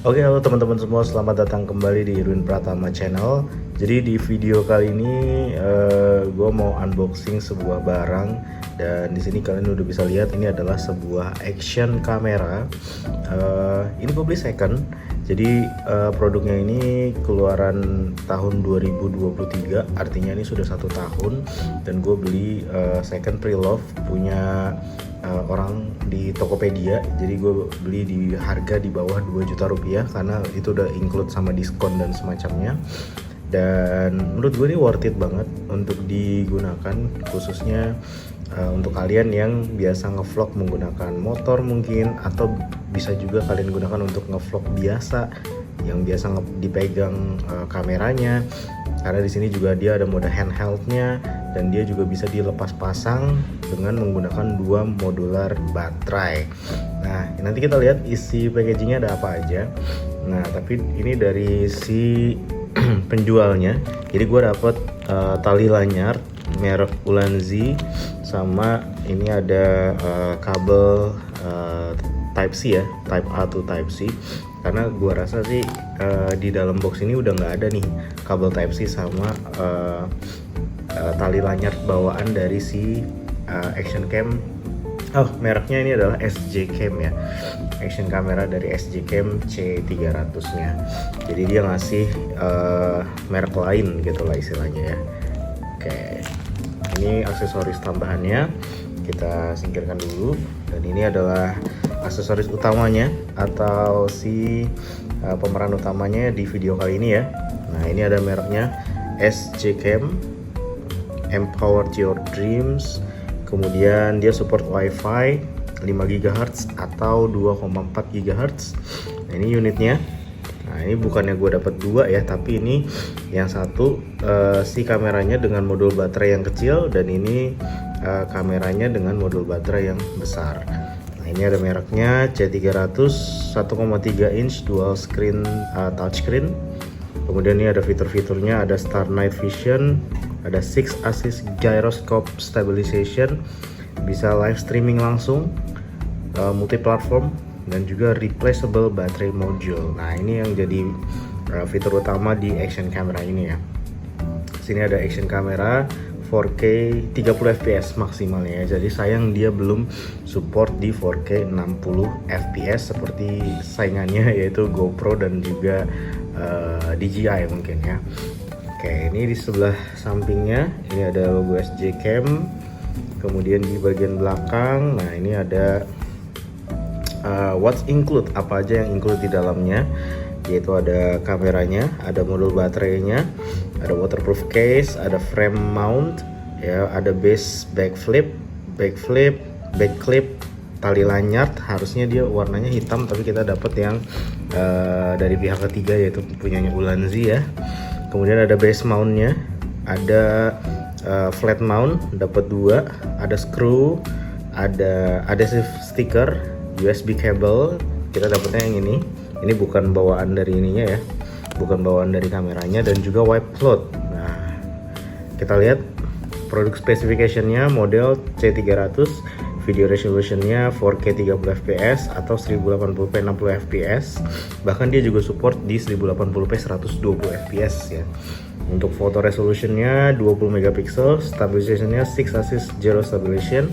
Oke, halo teman-teman semua, selamat datang kembali di Irwin Pratama Channel. Jadi di video kali ini gue mau unboxing sebuah barang, dan di sini kalian udah bisa lihat ini adalah sebuah action kamera. Ini gue beli second, jadi produknya ini keluaran tahun 2023, artinya ini sudah 1 tahun, dan gue beli second pre-love punya orang di Tokopedia. Jadi gue beli di harga di bawah 2 juta rupiah karena itu udah include sama diskon dan semacamnya. Dan menurut gue ini worth it banget untuk digunakan, khususnya untuk kalian yang biasa ngevlog menggunakan motor mungkin, atau bisa juga kalian gunakan untuk ngevlog biasa yang biasa dipegang kameranya, karena di sini juga dia ada mode handheldnya, dan dia juga bisa dilepas pasang dengan menggunakan 2 modular baterai. Nah, nanti kita lihat isi packagingnya ada apa aja. Nah, tapi ini dari si penjualnya. Jadi gue dapet tali lanyard merek Ulanzi, sama ini ada kabel Type C ya, Type A to Type C. Karena gue rasa sih di dalam box ini udah nggak ada nih kabel Type C sama tali lanyard bawaan dari si action cam. Oh, mereknya ini adalah SJ Cam ya, action kamera dari SJ Cam C300 nya. Jadi dia ngasih merek lain gitu lah istilahnya ya. Oke, ini aksesoris tambahannya kita singkirkan dulu, dan ini adalah aksesoris utamanya atau si pemeran utamanya di video kali ini ya. Nah, ini ada mereknya SJ Cam Empowered Your Dreams. Kemudian dia support Wi-Fi 5 GHz atau 2,4 GHz. Nah, ini unitnya. Nah, ini bukannya gue dapat 2 ya, tapi ini yang satu si kameranya dengan modul baterai yang kecil, dan ini kameranya dengan modul baterai yang besar. Nah, ini ada mereknya C300 1,3 inch dual screen touchscreen. Kemudian ini ada fitur-fiturnya, ada Star Night Vision, ada 6-axis gyroscope stabilization, bisa live streaming langsung, multi-platform, dan juga replaceable battery module. Nah, ini yang jadi fitur utama di action camera ini ya. Sini ada action camera 4K 30 fps maksimalnya ya. Jadi sayang dia belum support di 4K 60 fps seperti saingannya, yaitu GoPro dan juga DJI mungkin ya. Oke, ini di sebelah sampingnya ini ada logo SJ Cam. Kemudian di bagian belakang, nah ini ada what's include, apa aja yang include di dalamnya, yaitu ada kameranya, ada modul baterainya, ada waterproof case, ada frame mount ya, ada base backflip, backclip, tali lanyard. Harusnya dia warnanya hitam, tapi kita dapat yang dari pihak ketiga, yaitu punyanya Ulanzi ya. Kemudian ada base mountnya, ada flat mount, dapat 2, ada screw, ada adhesive sticker, USB cable. Kita dapatnya yang ini. Ini bukan bawaan dari ininya ya, bukan bawaan dari kameranya, dan juga wipe cloth. Nah, kita lihat produk specification-nya, model C300, video resolution-nya 4K 30 fps atau 1080p 60 fps. Bahkan dia juga support di 1080p 120 fps ya. Untuk foto resolution-nya 20 megapiksel, stabilization-nya 6-axis gyro stabilization.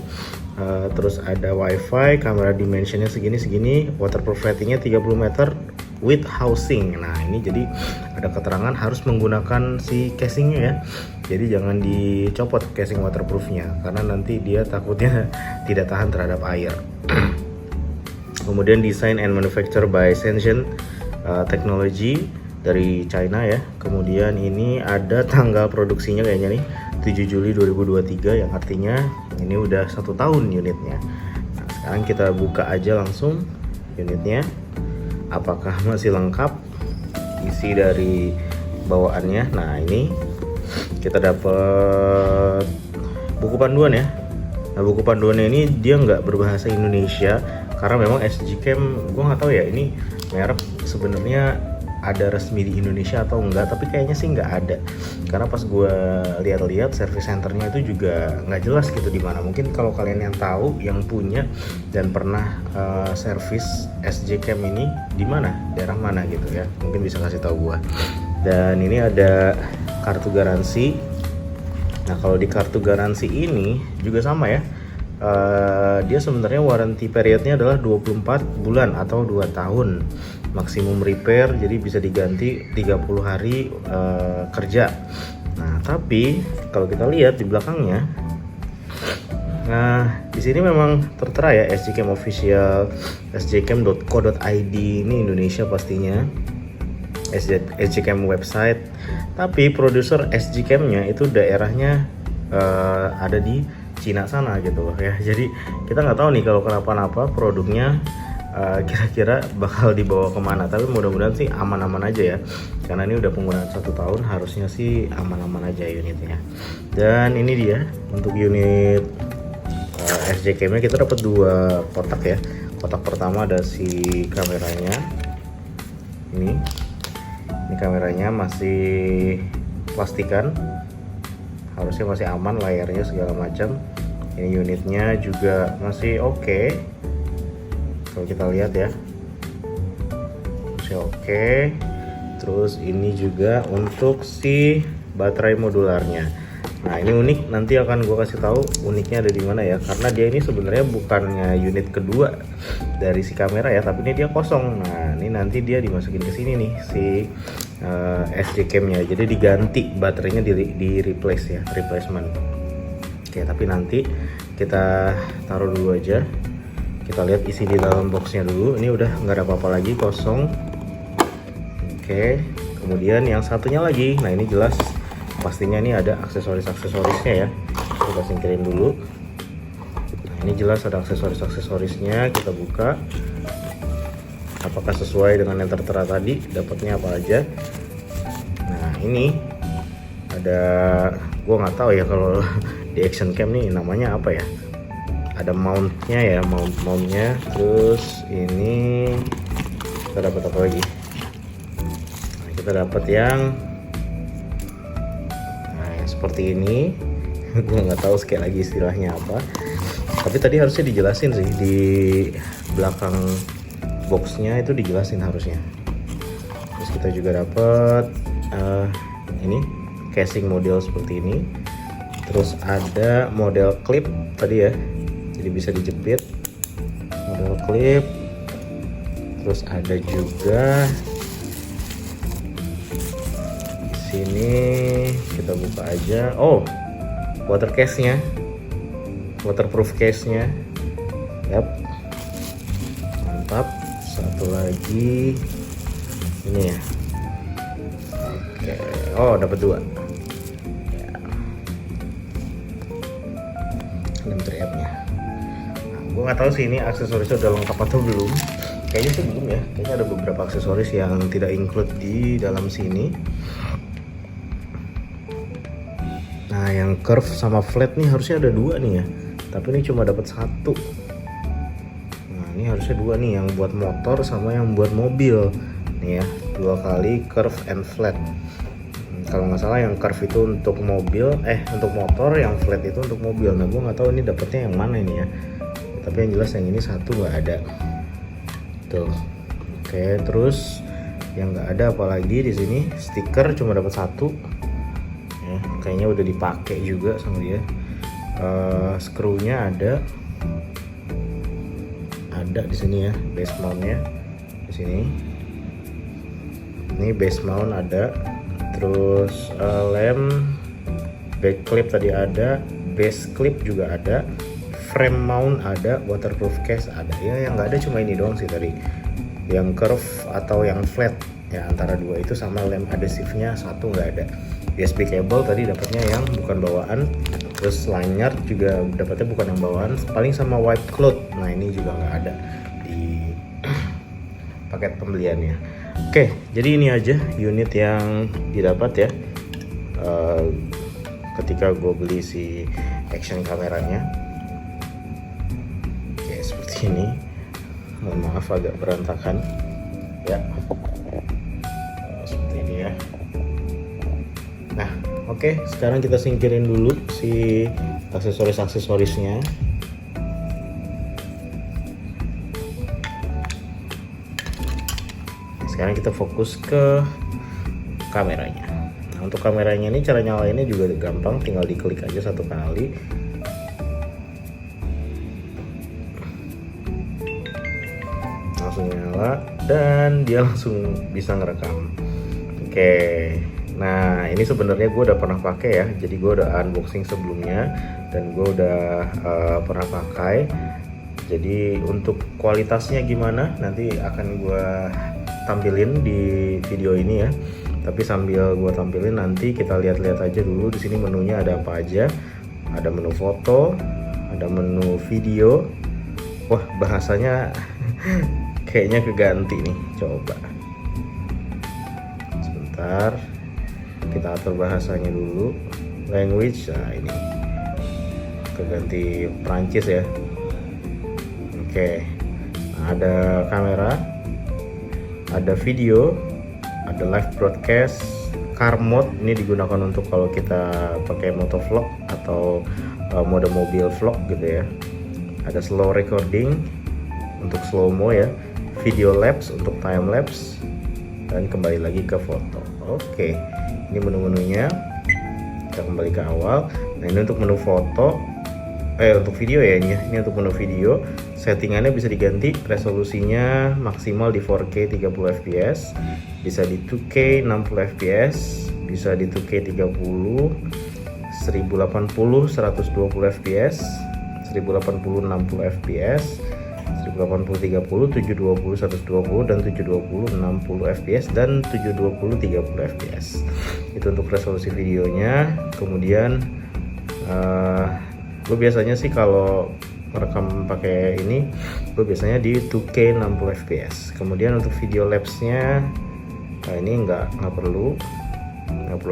Terus ada Wi-Fi, kamera dimensionnya segini, waterproof ratingnya 30 meter with housing. Nah, ini jadi ada keterangan harus menggunakan si casingnya ya. Jadi jangan dicopot casing waterproofnya, karena nanti dia takutnya tidak tahan terhadap air. Kemudian design and manufacture by Shenzhen Technology dari China ya. Kemudian ini ada tanggal produksinya kayaknya nih 7 Juli 2023, yang artinya ini udah 1 tahun unitnya. Nah, sekarang kita buka aja langsung unitnya, apakah masih lengkap isi dari bawaannya. Nah, ini kita dapat buku panduan ya. Nah, buku panduannya ini dia nggak berbahasa Indonesia, karena memang SJ Cam gue nggak tahu ya, ini merek sebenarnya ada resmi di Indonesia atau enggak, tapi kayaknya sih nggak ada, karena pas gue lihat-lihat service centernya itu juga nggak jelas gitu di mana. Mungkin kalau kalian yang tahu, yang punya dan pernah service SJ Cam ini di mana, daerah mana gitu ya, mungkin bisa kasih tahu gue. Dan ini ada kartu garansi. Nah kalau di kartu garansi ini juga sama ya, dia sebenarnya warranty periodnya adalah 24 bulan atau 2 tahun. Maksimum repair, jadi bisa diganti 30 hari kerja. Nah tapi kalau kita lihat di belakangnya, nah di sini memang tertera ya SJ Cam official, sjcam.co.id, ini Indonesia pastinya, SJ Cam website. Tapi produser SJ Cam-nya itu daerahnya ada di Cina sana gitu loh ya. Jadi kita nggak tahu nih kalau kenapa-napa produknya kira-kira bakal dibawa kemana. Tapi mudah-mudahan sih aman-aman aja ya, karena ini udah penggunaan 1 tahun, harusnya sih aman-aman aja unitnya. Dan ini dia untuk unit SJ Cam-nya, kita dapat 2 kotak ya. Kotak pertama ada si kameranya, ini kameranya masih plastikan, harusnya masih aman, layarnya segala macam. Ini unitnya juga masih oke. Kalau kita lihat ya, masih oke. Terus ini juga untuk si baterai modularnya. Nah ini unik, nanti akan gue kasih tahu uniknya ada di mana ya, karena dia ini sebenarnya bukannya unit kedua dari si kamera ya, tapi ini dia kosong. Nah ini nanti dia dimasukin ke sini nih si SJ Cam-nya, jadi diganti baterainya, di replace ya, replacement. Oke, tapi nanti kita taruh dulu aja, kita lihat isi di dalam boxnya dulu. Ini udah nggak ada apa-apa lagi, kosong. Oke, kemudian yang satunya lagi, nah ini jelas pastinya ini ada aksesoris-aksesorisnya ya, kita singkirin dulu. Nah ini jelas ada aksesoris-aksesorisnya, kita buka apakah sesuai dengan yang tertera tadi, dapatnya apa aja. Nah ini ada, gua nggak tahu ya kalau di Action Cam nih namanya apa ya, ada mountnya ya, mountnya. Terus ini kita dapat apa lagi, nah, kita dapat yang seperti ini. Gue nggak tahu sekali lagi istilahnya apa, tapi tadi harusnya dijelasin sih di belakang boxnya, itu dijelasin harusnya. Terus kita juga dapat ini casing model seperti ini. Terus ada model clip tadi ya, jadi bisa dijepit, model clip. Terus ada juga sini, kita buka aja. Oh, water case-nya, waterproof case-nya. Yap, mantap. Satu lagi ini ya. Oke, oh dapat 2 ya. Lem 3M-nya. Nah, gue nggak tahu sih ini aksesorisnya udah lengkap atau belum. Kayaknya sih belum ya. Kayaknya ada beberapa aksesoris yang tidak include di dalam sini. Nah yang curve sama flat nih harusnya ada 2 nih ya, tapi ini cuma dapat 1. Nah ini harusnya 2 nih, yang buat motor sama yang buat mobil nih ya, 2 kali curve and flat. Kalau nggak salah yang curve itu untuk mobil, untuk motor, yang flat itu untuk mobil. Nah gue nggak tahu ini dapetnya yang mana ini ya, tapi yang jelas yang ini 1 nggak ada tuh. Oke, terus yang nggak ada apalagi di sini, stiker cuma dapat 1. Kayaknya udah dipakai juga sama dia. Skrunya ada di sini ya, base mountnya di sini. Ini base mount ada, terus lem, back clip tadi ada, base clip juga ada, frame mount ada, waterproof case ada. Ya yang nggak ada cuma ini doang sih tadi, yang curve atau yang flat ya, antara 2 itu, sama lem adhesifnya 1 nggak ada. USB cable tadi dapatnya yang bukan bawaan, terus lanyard juga dapatnya bukan yang bawaan, paling sama white cloth. Nah ini juga nggak ada di paket pembeliannya. Oke, jadi ini aja unit yang didapat ya ketika gue beli si action kameranya. Oke, seperti ini, mohon maaf agak berantakan ya. Oke, sekarang kita singkirin dulu si aksesorisnya. Sekarang kita fokus ke kameranya. Nah, untuk kameranya ini cara nyalainnya juga gampang, tinggal diklik aja satu kali. Langsung nyala dan dia langsung bisa ngerekam. Oke, nah ini sebenarnya gue udah pernah pakai ya, jadi gue udah unboxing sebelumnya dan gue udah pernah pakai. Jadi untuk kualitasnya gimana nanti akan gue tampilin di video ini ya. Tapi sambil gue tampilin nanti kita lihat-lihat aja dulu di sini menunya ada apa aja. Ada menu foto, ada menu video. Wah, bahasanya kayaknya keganti nih. Coba sebentar, kita atur bahasanya dulu. Language, nah ini keganti Prancis ya. Oke, nah, ada kamera, ada video, ada live broadcast, car mode ini digunakan untuk kalau kita pakai motovlog atau mode mobil vlog gitu ya. Ada slow recording untuk slow mo ya, video lapse untuk time lapse, dan kembali lagi ke foto. Oke, ini menu-menunya. Kita kembali ke awal. Nah, ini untuk menu foto, untuk video ya ini. Ini untuk menu video. Settingannya bisa diganti, resolusinya maksimal di 4K 30 fps, bisa di 2K 60 fps, bisa di 2K 30, 1080 120 fps, 1080 60 fps, 1080 30, 720 120, dan 720 60 fps, dan 720 30 fps. Itu untuk resolusi videonya. Kemudian gue biasanya sih kalau merekam pakai ini, gue biasanya di 2K 60 fps. Kemudian untuk video lapse-nya, nah ini nggak perlu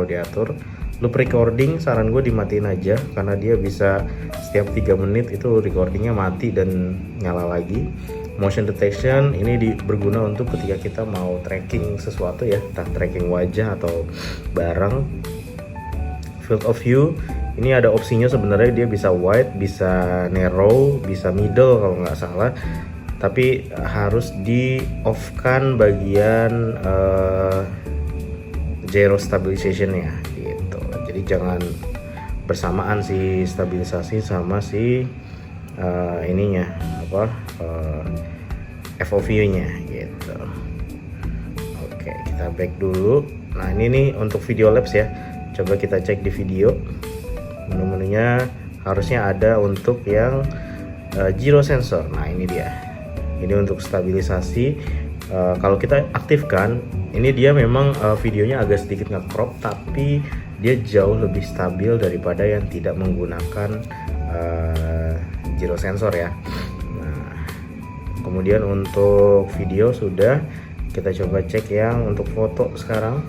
diatur. Loop recording saran gue dimatiin aja, karena dia bisa setiap 3 menit itu recordingnya mati dan nyala lagi. Motion detection ini berguna untuk ketika kita mau tracking sesuatu ya, entah tracking wajah atau barang. Field of view ini ada opsinya sebenarnya, dia bisa wide, bisa narrow, bisa middle kalau nggak salah, tapi harus di off kan bagian gyro stabilization ya gitu. Jadi jangan bersamaan si stabilisasi sama si ininya apa FOV nya gitu. Oke, kita back dulu. Nah, ini nih untuk video lapse ya. Coba kita cek di video. Menu-menunya harusnya ada untuk yang gyro sensor. Nah, ini dia. Ini untuk stabilisasi. Kalau kita aktifkan, ini dia memang videonya agak sedikit nge-crop, tapi dia jauh lebih stabil daripada yang tidak menggunakan gyro sensor ya. Nah, kemudian untuk video sudah, kita coba cek yang untuk foto sekarang.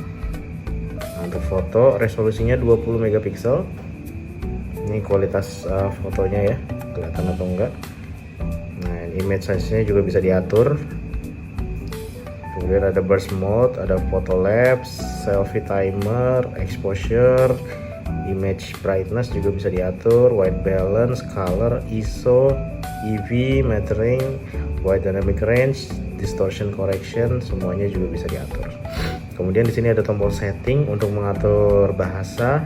Nah, untuk foto resolusinya 20 megapiksel. Ini kualitas fotonya ya, kelihatan atau enggak. Nah, image size-nya juga bisa diatur. Kemudian ada burst mode, ada photo lapse, selfie timer, exposure, image brightness juga bisa diatur, white balance, color, ISO, EV, metering, wide dynamic range, distortion correction, semuanya juga bisa diatur. Kemudian di sini ada tombol setting untuk mengatur bahasa,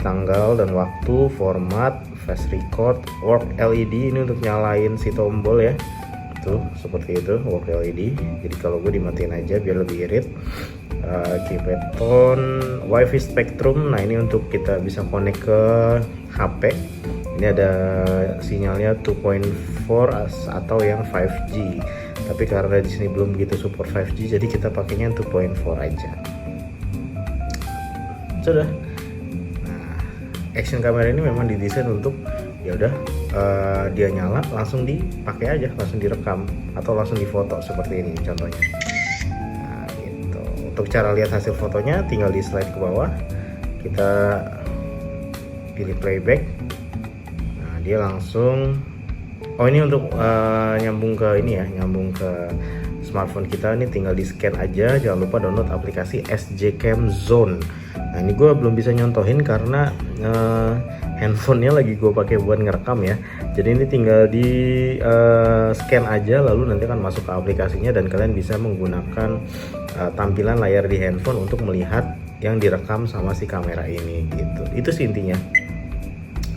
tanggal dan waktu, format, fast record, work LED ini untuk nyalain si tombol ya. Tuh seperti itu, work LED. Jadi kalau gue dimatiin aja biar lebih irit. Keypad tone, wifi spectrum. Nah, ini untuk kita bisa connect ke HP. Ini ada sinyalnya 2.4 atau yang 5G. Tapi karena di sini belum begitu support 5G, jadi kita pakainya 2.4 aja. Sudah. Action camera ini memang didesain untuk ya udah dia nyala langsung dipakai aja, langsung direkam atau langsung difoto seperti ini contohnya. Nah, gitu. Untuk cara lihat hasil fotonya tinggal di slide ke bawah, kita pilih playback. Nah, dia langsung ini untuk nyambung ke ini ya, nyambung ke smartphone kita, ini tinggal di scan aja. Jangan lupa download aplikasi SJ Cam Zone. Nah ini gue belum bisa nyontohin karena handphonenya lagi gue pakai buat ngerekam ya. Jadi ini tinggal di scan aja, lalu nanti akan masuk ke aplikasinya dan kalian bisa menggunakan tampilan layar di handphone untuk melihat yang direkam sama si kamera ini gitu. Itu sih intinya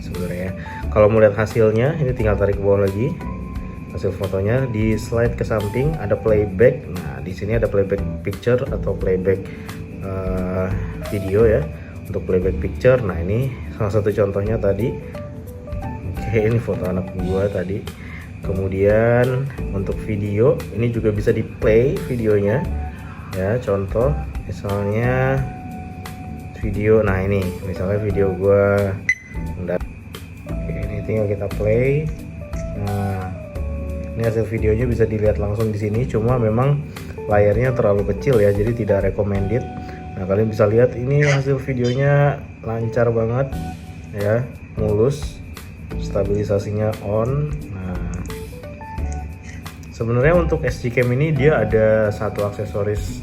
sebenarnya. Kalau mau lihat hasilnya, ini tinggal tarik ke bawah lagi. Hasil fotonya di slide ke samping ada playback. Nah di sini ada playback picture atau playback video ya. Untuk playback picture, nah ini salah satu contohnya tadi. Oke, ini foto anak gua tadi. Kemudian untuk video, ini juga bisa di play videonya ya. Contoh misalnya video, nah ini misalnya video gua. Oke, ini tinggal kita play. Nah ini hasil videonya bisa dilihat langsung di sini, cuma memang layarnya terlalu kecil ya, jadi tidak recommended. Nah kalian bisa lihat ini hasil videonya lancar banget ya, mulus, stabilisasinya on. Nah sebenarnya untuk SJ Cam ini dia ada satu aksesoris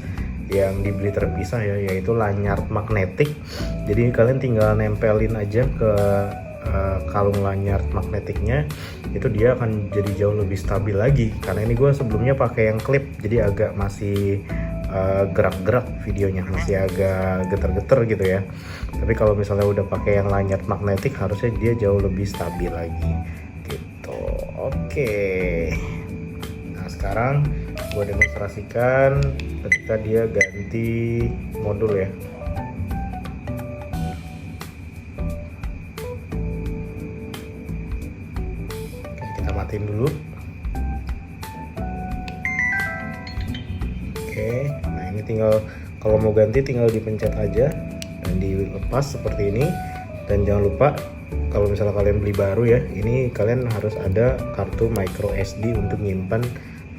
yang dibeli terpisah ya, yaitu lanyard magnetik. Jadi kalian tinggal nempelin aja ke kalung lanyard magnetiknya, itu dia akan jadi jauh lebih stabil lagi. Karena ini gue sebelumnya pakai yang klip, jadi agak masih gerak-gerak videonya, masih agak geter-geter gitu ya. Tapi kalau misalnya udah pakai yang lanyard magnetik, harusnya dia jauh lebih stabil lagi gitu. Oke, nah sekarang gue demonstrasikan ketika dia ganti modul ya. Oke, kita matiin dulu. Oke, nah ini tinggal, kalau mau ganti tinggal dipencet aja dan dilepas seperti ini. Dan jangan lupa kalau misalnya kalian beli baru ya, ini kalian harus ada kartu micro SD untuk nyimpan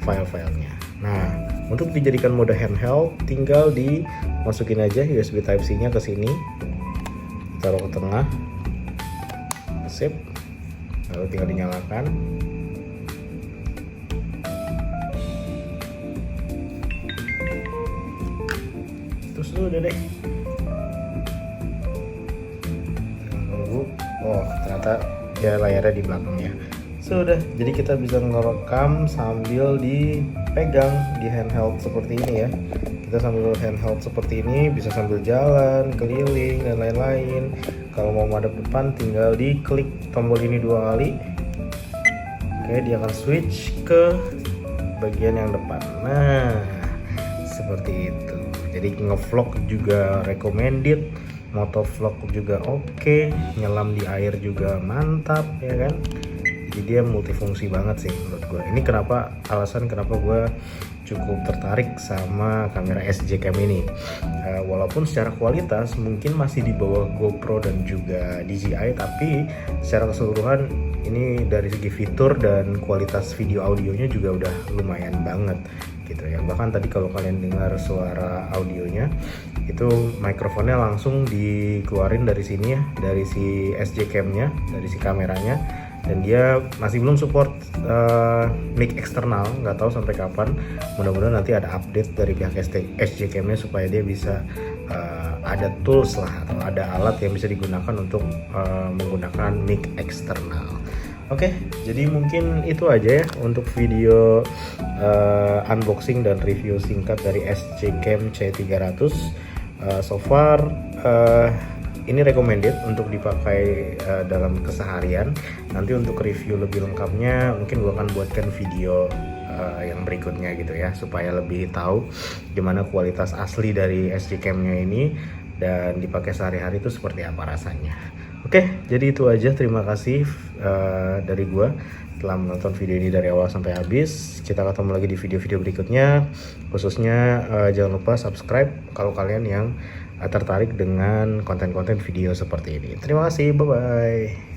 file-filenya. Nah untuk dijadikan mode handheld, tinggal dimasukin aja USB Type-C nya ke sini, taruh ke tengah, sip, lalu tinggal dinyalakan. Terus udah deh. Tunggu. Oh, ternyata ya layarnya di belakang ya. Sudah, jadi kita bisa ngerekam sambil dipegang di handheld seperti ini ya. Kita sambil handheld seperti ini, bisa sambil jalan, keliling dan lain-lain. Kalau mau madep depan, tinggal diklik tombol ini 2 kali. Oke, dia akan switch ke bagian yang depan. Nah, seperti itu. Jadi ngevlog juga recommended, motovlog juga oke, nyelam di air juga mantap ya kan. Jadi dia multifungsi banget sih menurut gue. Ini kenapa alasan kenapa gue cukup tertarik sama kamera SJ Cam ini. Walaupun secara kualitas mungkin masih di bawah GoPro dan juga DJI, tapi secara keseluruhan ini dari segi fitur dan kualitas video audionya juga udah lumayan banget gitu ya. Bahkan tadi kalau kalian dengar suara audionya itu mikrofonnya langsung dikeluarin dari sini ya, dari si SJ Cam-nya, dari si kameranya. Dan dia masih belum support mic eksternal, nggak tahu sampai kapan. Mudah-mudahan nanti ada update dari pihak SJ Cam-nya supaya dia bisa ada tools lah atau ada alat yang bisa digunakan untuk menggunakan mic eksternal. Oke, jadi mungkin itu aja ya untuk video unboxing dan review singkat dari SJ Cam C300. So far ini recommended untuk dipakai dalam keseharian. Nanti untuk review lebih lengkapnya mungkin gue akan buatkan video yang berikutnya gitu ya, supaya lebih tahu gimana kualitas asli dari SJ Cam-nya ini dan dipakai sehari-hari itu seperti apa rasanya. Oke, jadi itu aja. Terima kasih dari gue telah menonton video ini dari awal sampai habis. Kita ketemu lagi di video-video berikutnya. Khususnya jangan lupa subscribe kalau kalian yang tertarik dengan konten-konten video seperti ini. Terima kasih, bye-bye.